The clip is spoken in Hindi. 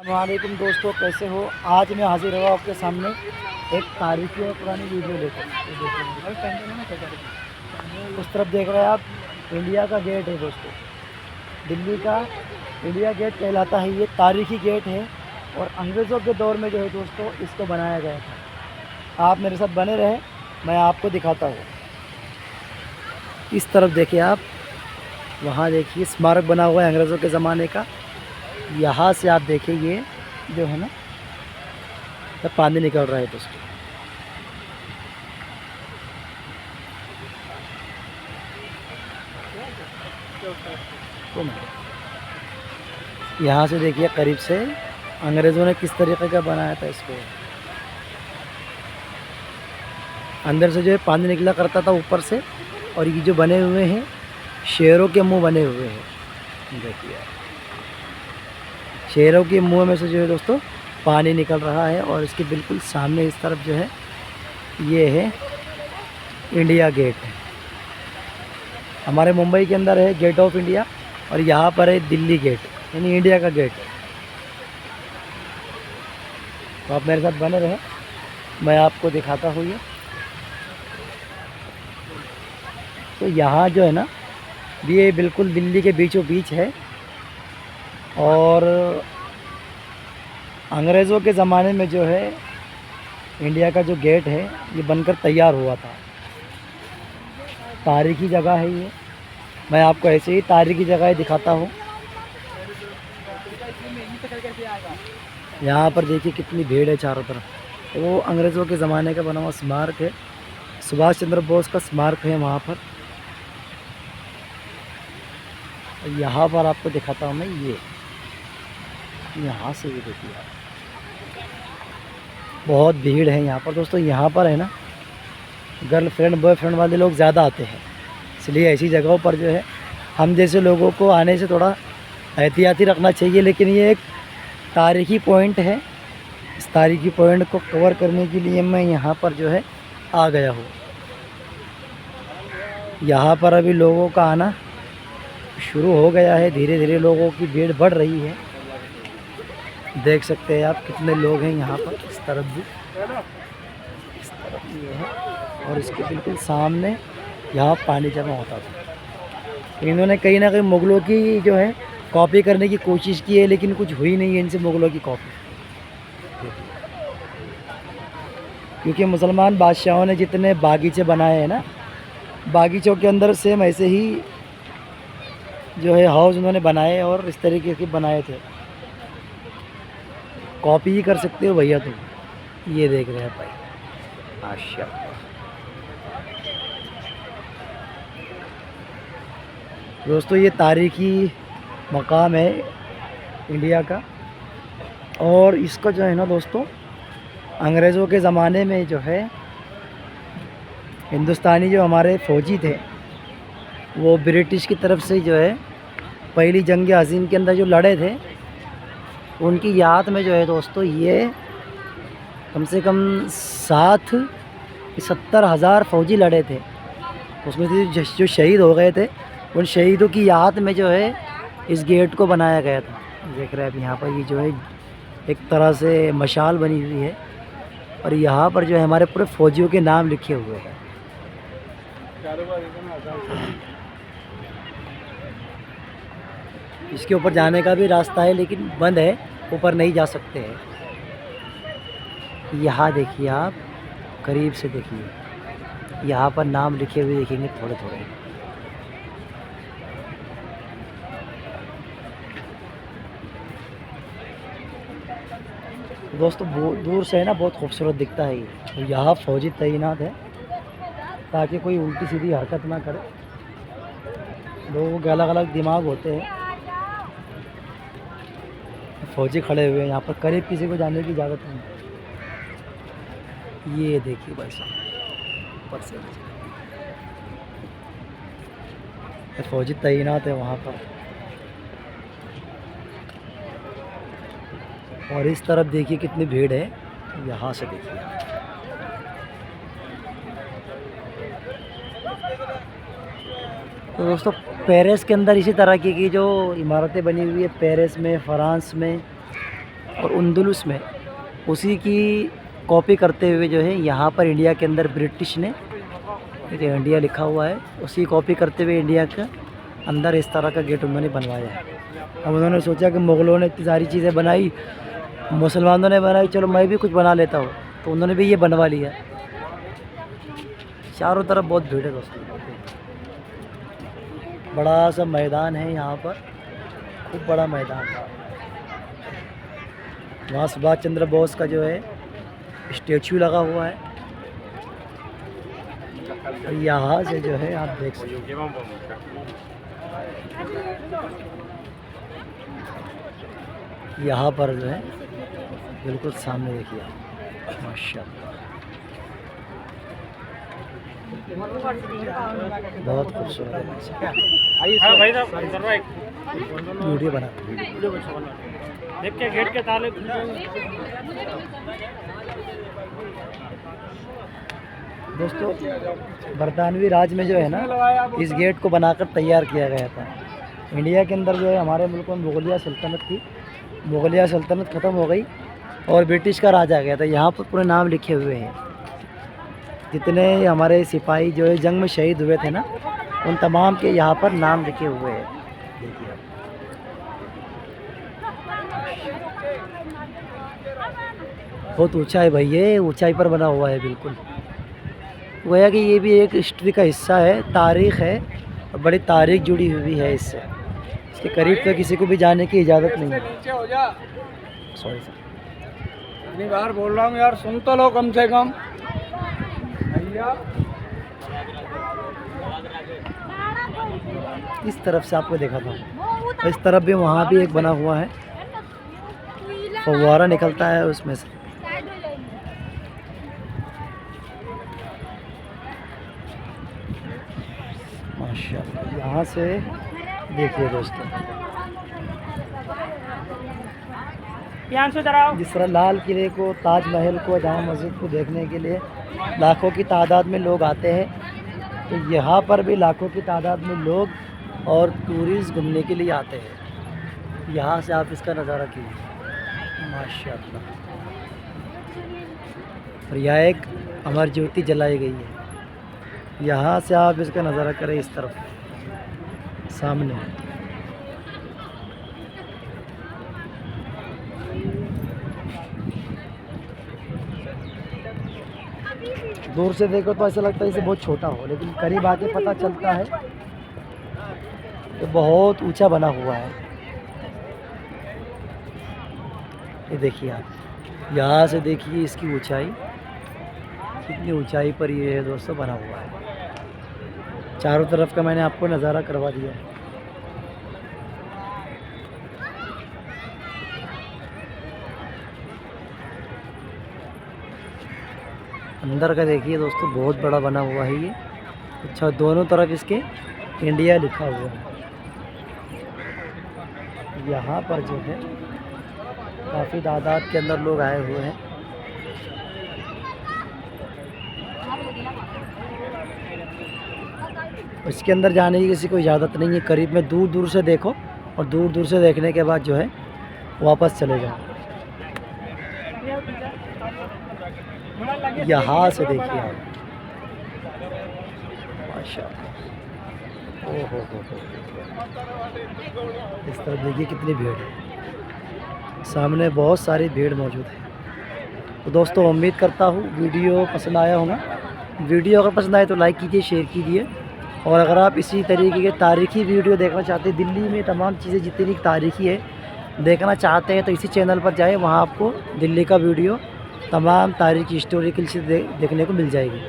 वालेकुम दोस्तों, कैसे हो। आज मैं हाजिर हुआ आपके सामने एक तारीखी और पुरानी वीडियो लेकर। उस तरफ देख रहे हैं आप, इंडिया का गेट है दोस्तों। दिल्ली का इंडिया गेट कहलाता है। ये तारीखी गेट है और अंग्रेज़ों के दौर में जो है दोस्तों इसको बनाया गया था। आप मेरे साथ बने रहे, मैं आपको दिखाता हूँ। इस तरफ देखिए आप, वहाँ देखिए स्मारक बना हुआ है अंग्रेज़ों के ज़माने का। यहाँ से आप देखिए ये जो है ना, तो पानी निकल रहा है दोस्तों। यहाँ से देखिए करीब से अंग्रेज़ों ने किस तरीके का बनाया था इसको। अंदर से जो है पानी निकला करता था ऊपर से, और ये जो बने हुए हैं शेरों के मुंह बने हुए हैं। देखिए शेरों के मुंह में से जो है दोस्तों पानी निकल रहा है। और इसके बिल्कुल सामने इस तरफ जो है ये है इंडिया गेट है। हमारे मुंबई के अंदर है गेट ऑफ इंडिया, और यहाँ पर है दिल्ली गेट, यानी इंडिया का गेट। तो आप मेरे साथ बने रहे, मैं आपको दिखाता हूँ ये। तो यहाँ जो है ना, ये बिल्कुल दिल्ली के बीचों बीच है। और अंग्रेज़ों के ज़माने में जो है इंडिया का जो गेट है ये बनकर तैयार हुआ था। तारीखी जगह है ये, मैं आपको ऐसे ही तारीखी जगह दिखाता हूँ। यहाँ पर देखिए कितनी भीड़ है चारों तरफ। वो अंग्रेज़ों के ज़माने का बना हुआ स्मारक है, सुभाष चंद्र बोस का स्मारक है वहाँ पर। यहाँ पर आपको दिखाता हूँ मैं ये, यहाँ से भी देखिए आप, बहुत भीड़ है यहाँ पर दोस्तों। यहाँ पर है ना गर्लफ्रेंड बॉयफ्रेंड वाले लोग ज़्यादा आते हैं, इसलिए ऐसी जगहों पर जो है हम जैसे लोगों को आने से थोड़ा एहतियाती रखना चाहिए। लेकिन ये एक तारीखी पॉइंट है, इस तारीखी पॉइंट को कवर करने के लिए मैं यहाँ पर जो है आ गया हूँ। यहाँ पर अभी लोगों का आना शुरू हो गया है, धीरे धीरे लोगों की भीड़ बढ़ रही है। देख सकते हैं आप कितने लोग हैं यहाँ पर। इस तरफ भी, इस तरफ ये है, और इसके बिल्कुल सामने यहाँ पानी जमा होता था। इन्होंने कहीं ना कहीं मुग़लों की जो है कॉपी करने की कोशिश की है, लेकिन कुछ हुई नहीं है इनसे मुग़लों की कॉपी। क्योंकि मुसलमान बादशाहों ने जितने बागीचे बनाए हैं ना, बागीचों के अंदर सेम ऐसे ही जो है हाउस उन्होंने बनाए, और इस तरीके के बनाए थे। कॉपी ही कर सकते हो भैया तुम। ये देख रहे हैं भाई, माशाल्लाह। दोस्तों ये तारीखी मकाम है इंडिया का, और इसका जो है ना दोस्तों अंग्रेज़ों के ज़माने में जो है हिंदुस्तानी जो हमारे फ़ौजी थे वो ब्रिटिश की तरफ से जो है पहली जंग अज़ीम के अंदर जो लड़े थे, उनकी याद में जो है दोस्तों ये कम से कम 70,000 फ़ौजी लड़े थे। उसमें से जो शहीद हो गए थे, उन शहीदों की याद में जो है इस गेट को बनाया गया था। देख रहे हैं आप यहाँ पर, ये जो है एक तरह से मशाल बनी हुई है, और यहाँ पर जो है हमारे पूरे फ़ौजियों के नाम लिखे हुए हैं। इसके ऊपर जाने का भी रास्ता है, लेकिन बंद है, ऊपर नहीं जा सकते हैं। यहाँ देखिए आप, करीब से देखिए, यहाँ पर नाम लिखे हुए देखेंगे थोड़े थोड़े। दोस्तों दूर से है ना बहुत खूबसूरत दिखता है ये। तो यहाँ फ़ौजी तैनात है ताकि कोई उल्टी सीधी हरकत ना करे। लोगों के अलग अलग दिमाग होते हैं। फ़ौजी खड़े हुए हैं यहाँ पर, करीब किसी को जाने की इजाज़त नहीं। ये देखिए भाई साहब, ऊपर से फ़ौजी तैनात है वहाँ पर। और इस तरफ देखिए कितनी भीड़ है, यहाँ से देखिए। तो दोस्तों पेरिस के अंदर इसी तरह की जो इमारतें बनी हुई है, पेरिस में, फ्रांस में, और अंदलुस में उसी की कॉपी करते हुए जो है यहाँ पर इंडिया के अंदर ब्रिटिश ने, ठीक है, इंडिया लिखा हुआ है, उसी कॉपी करते हुए इंडिया का अंदर इस तरह का गेट उन्होंने बनवाया है। अब उन्होंने सोचा कि मुग़लों ने इतनी सारी चीज़ें बनाई, मुसलमानों ने बनाई, चलो मैं भी कुछ बना लेता हूँ, तो उन्होंने भी ये बनवा लिया। चारों तरफ बहुत भीड़ है दोस्तों, बड़ा सा मैदान है यहाँ पर, खूब बड़ा मैदान है। वहाँ सुभाष चंद्र बोस का जो है स्टैचू लगा हुआ है। यहाँ से जो है आप देख सकते हैं, यहाँ पर जो है बिल्कुल सामने देखिए आप, माशाल्लाह बहुत खूबसूरत है। वीडियो बना देख के गेट के ताले दोस्तों, बरतानवी राज में जो है ना, इस गेट को बनाकर तैयार किया गया था। इंडिया के अंदर जो है हमारे मुल्क में मुगलिया सल्तनत थी, मुगलिया सल्तनत ख़त्म हो गई और ब्रिटिश का राज आ गया था। यहाँ पर पूरे नाम लिखे हुए हैं, जितने हमारे सिपाही जो है जंग में शहीद हुए थे ना, उन तमाम के यहाँ पर नाम लिखे हुए हैं। देखिए बहुत ऊंचा है भाई, ये ऊंचाई पर बना हुआ है बिल्कुल। गोया कि ये भी एक हिस्ट्री का हिस्सा है, तारीख़ है, और बड़ी तारीख़ जुड़ी हुई है इससे। इसके करीब तो किसी को भी जाने की इजाज़त नहीं है। सॉरी सर, इतनी बार बोल रहा हूँ यार, सुन तो लो कम से कम। इस तरफ से आपको देखा था, और इस तरफ भी वहाँ भी एक बना हुआ है, फव्वारा निकलता है उसमें से। माशाल्लाह, यहाँ से देखिए दोस्तों, जिस तरह लाल किले को, ताजमहल को, जामा मस्जिद को देखने के लिए लाखों की तादाद में लोग आते हैं, तो यहाँ पर भी लाखों की तादाद में लोग और टूरिस्ट घूमने के लिए आते हैं। यहाँ से आप इसका नज़ारा कीजिए, माशाल्लाह। और यहाँ एक अमर ज्योति जलाई गई है, यहाँ से आप इसका नज़ारा करें इस तरफ सामने। दूर से देखो तो ऐसा लगता है इसे बहुत छोटा हो, लेकिन करीब आके पता चलता है कि बहुत ऊंचा बना हुआ है। ये देखिए आप, यहाँ से देखिए इसकी ऊंचाई, कितनी ऊंचाई पर ये है दोस्तों बना हुआ है। चारों तरफ का मैंने आपको नज़ारा करवा दिया। अंदर का देखिए दोस्तों, बहुत बड़ा बना हुआ है ये। अच्छा, दोनों तरफ इसके इंडिया लिखा हुआ है। यहाँ पर जो है काफ़ी तादाद के अंदर लोग आए हुए हैं। इसके अंदर जाने की किसी को इजाज़त नहीं है, करीब में दूर दूर से देखो, और दूर दूर से देखने के बाद जो है वापस चले जाओ। यहाँ से देखिए आप, माशाल्लाह, ओहो हो, इस तरफ देखिए कितनी भीड़ है, सामने बहुत सारी भीड़ मौजूद है। तो दोस्तों, उम्मीद करता हूँ वीडियो पसंद आया होगा। वीडियो अगर पसंद आए तो लाइक कीजिए, शेयर कीजिए, और अगर आप इसी तरीके के तारीख़ी वीडियो देखना चाहते हैं, दिल्ली में तमाम चीज़ें जितनी तारीख़ी है देखना चाहते हैं, तो इसी चैनल पर जाएं, वहाँ आपको दिल्ली का वीडियो, तमाम तारीख़ी हिस्टोरिकल चीज़ें देखने को मिल जाएगी।